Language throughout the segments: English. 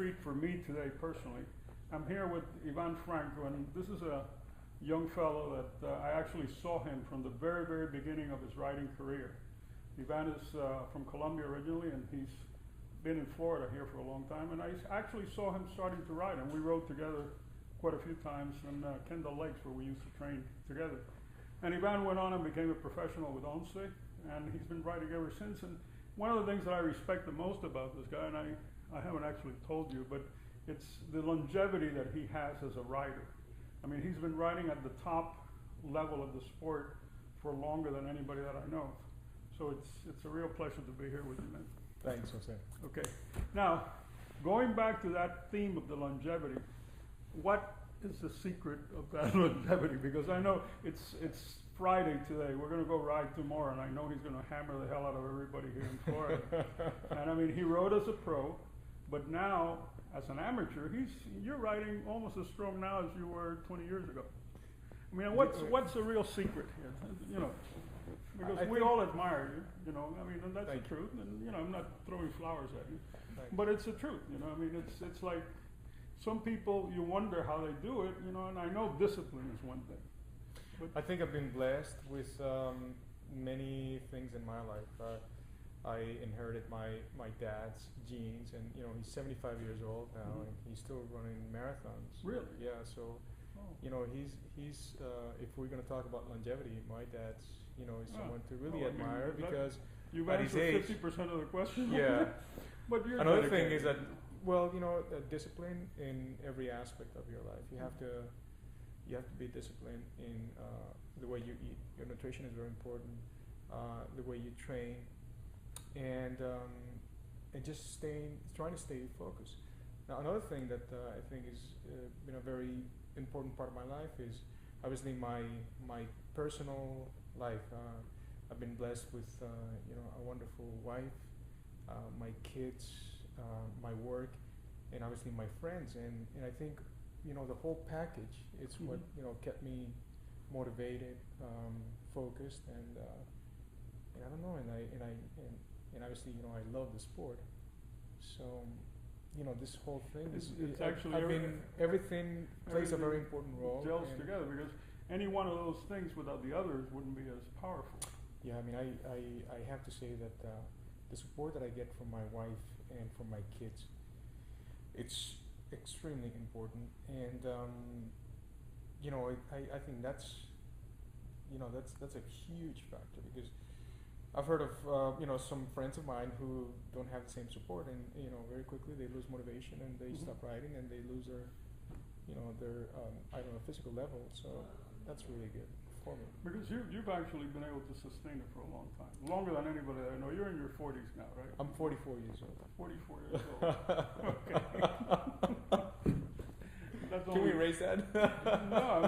treat for me today personally. I'm here with IvanFranco, and this is a young fellow that I actually saw him from the very, very beginning of his riding career. Ivan is from Colombia originally, and he's been in Florida here for a long time, and I actually saw him starting to ride, and we rode together quite a few times in Kendall Lakes, where we used to train together. And Ivan went on and became a professional with Once, and he's been riding ever since. And one of the things that I respect the most about this guy, and I haven't actually told you, but it's the longevity that he has as a rider. I mean, he's been riding at the top level of the sport for longer than anybody that I know. So it's a real pleasure to be here with you, man. Thanks, Jose. Okay. Now, going back to that theme of the longevity, what is the secret of that longevity? Because I know it's Friday today. We're going to go ride tomorrow, and I know he's going to hammer the hell out of everybody here in Florida. And I mean, he rode as a pro, but now as an amateur, you're riding almost as strong now as you were 20 years ago. I mean, what's the real secret here? You know, because we all admire you. You know, I mean, and that's the truth. And you know, I'm not throwing flowers at you, but it's the truth. You know, I mean, it's like some people, you wonder how they do it. You know, and I know discipline is one thing. But I think I've been blessed with many things in my life. I inherited my dad's genes, and you know, he's 75 years old now, and he's still running marathons. Really? Yeah. So, you know, he's if we're going to talk about longevity, my dad's, you know, is someone to really admire, because you've at his answered age, 50% of the question. Yeah. But you're another thing is that, well, you know, discipline in every aspect of your life. You have to be disciplined in the way you eat. Your nutrition is very important. The way you train, and just trying to stay focused. Now, another thing that I think has been a very important part of my life is obviously my personal life. I've been blessed with you know, a wonderful wife, my kids, my work, and obviously my friends. And I think, you know, the whole package is what, you know, kept me motivated, focused, and I don't know, and obviously, you know, I love the sport. So, you know, this whole thing it's actually everything plays a very important role. Gels together, because any one of those things without the others wouldn't be as powerful. Yeah, I mean, I have to say that the support that I get from my wife and from my kids, it's extremely important. And you know, I think that's, you know, that's a huge factor, because I've heard of you know, some friends of mine who don't have the same support, and you know, very quickly they lose motivation and they stop riding, and they lose their, you know, their I don't know, physical level. So that's really good for me. Because you've actually been able to sustain it for a long time, longer than anybody that I know. You're in your 40s now, right? I'm 44 years old. 44 years old. Okay. Can we erase that? No,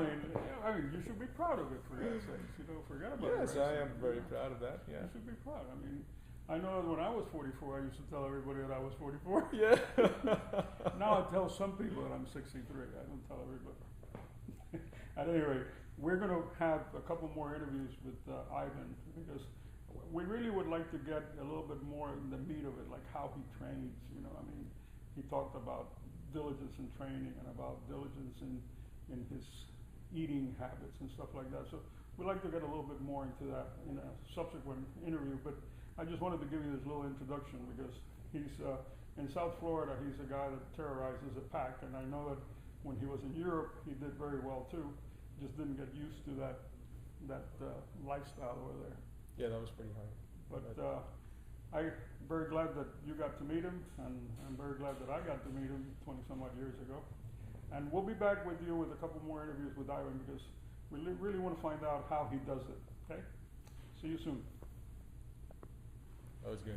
I mean, you should be proud of it, for God's sakes. You know, forget about it. Yes, I am very proud of that. Yeah, you should be proud. I mean, I know that when I was 44, I used to tell everybody that I was 44. Yeah. Now I tell some people that I'm 63. I don't tell everybody. At any rate, we're going to have a couple more interviews with Ivan, because we really would like to get a little bit more in the meat of it, like how he trains. You know, I mean, he talked about diligence in training and about diligence in his eating habits and stuff like that. So we'd like to get a little bit more into that in a subsequent interview. But I just wanted to give you this little introduction, because he's in South Florida. He's a guy that terrorizes a pack, and I know that when he was in Europe, he did very well too. Just didn't get used to that lifestyle over there. Yeah, that was pretty hard. But I'm very glad that you got to meet him, and I'm very glad that I got to meet him 20 some odd years ago. And we'll be back with you with a couple more interviews with Ivan, because we really want to find out how he does it. Okay? See you soon. That was good.